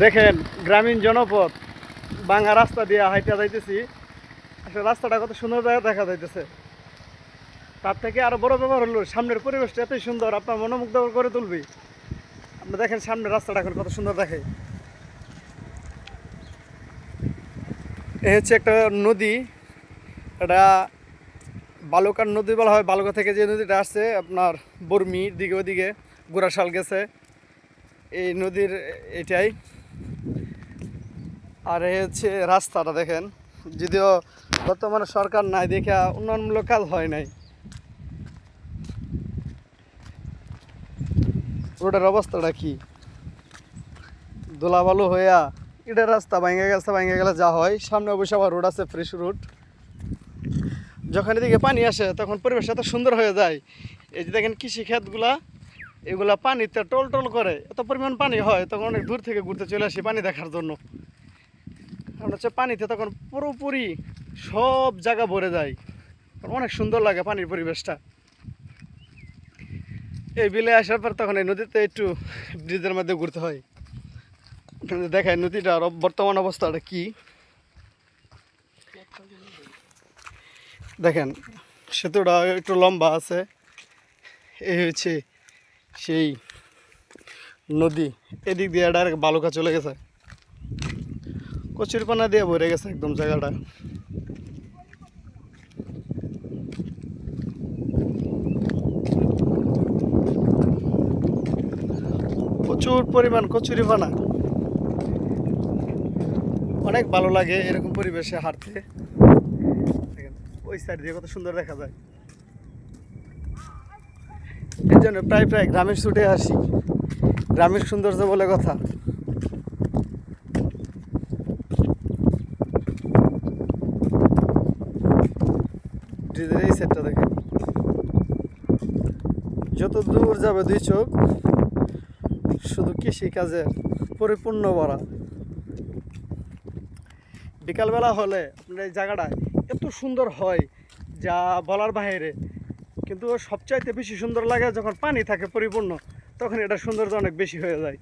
দেখেন গ্রামীণ জনপদ ভাঙা রাস্তা দিয়ে হাইটা যাইতেছি। আসলে রাস্তাটা কত সুন্দর দেখা যাইতেছে। তার থেকে আরো বড় ব্যাপার হলো সামনের পরিবেশটা এতই সুন্দর, আপনার মনোমুগ্ধ করে তুলবি। আপনি দেখেন সামনের রাস্তাটা এখন কত সুন্দর দেখে। এ হচ্ছে একটা নদী, এটা বালুকার নদী বলা হয়। বালুকা থেকে যে নদীটা আসছে আপনার বর্মির দিকে, ওদিকে গোড়াশাল গেছে এই নদীর এটাই। আর এই হচ্ছে রাস্তাটা দেখেন, যদিও বর্তমানে সরকার নাই দেখে উন্নয়নমূলক কাজ হয় নাই। রোডের অবস্থাটা কি, দোলাবালু হইয়া ইটের রাস্তা ভাঙে গেলে যা হয়। সামনে অবশ্য আবার রোড আছে, ফ্রেশ রোড। যখন এদিকে পানি আসে তখন পরিবেশ এত সুন্দর হয়ে যায়। এই যে দেখেন কৃষি ক্ষেতগুলা, এগুলা পানিতে টল টল করে, এত পরিমাণ পানি হয় তখন অনেক দূর থেকে ঘুরতে চলে আসি পানি দেখার জন্য। কারণ হচ্ছে পানিতে তখন পুরোপুরি সব জায়গা ভরে যায়, অনেক সুন্দর লাগে পানির পরিবেশটা। এই বিলে আসার পর তখন এই নদীতে একটু ব্রিজের মধ্যে ঘুরতে হয়। দেখায় নদীটার বর্তমান অবস্থাটা কি দেখেন। সেতুটা একটু লম্বা আছে। এই হচ্ছে সেই নদী, এদিক দিয়ে ডাইরেক্ট বালুকা চলে গেছে, কচুরিপানা দিয়ে ভরে গেছে একদম জায়গাটা। প্রচুর পরিমাণ কচুরিপানা, অনেক ভালো লাগে এরকম পরিবেশে হাঁটতে। দেখেন ওই সাইড দিয়ে কত সুন্দর দেখা যায়। এই জন্য প্রায় গ্রামে ছুটে আসি, গ্রামের সৌন্দর্য বলে কথা। ব্রিজের এই সাইডটা দেখেন, যত দূর যাবে দুই চোখ শুধু কৃষি কাজে পরিপূর্ণ ভরা। বিকালবেলা হলে আপনার এই জায়গাটা এত সুন্দর হয় যা বলার বাইরে। কিন্তু সবচাইতে বেশি সুন্দর লাগে যখন পানি থাকে পরিপূর্ণ, তখন এটা সৌন্দর্য অনেক বেশি হয়ে যায়।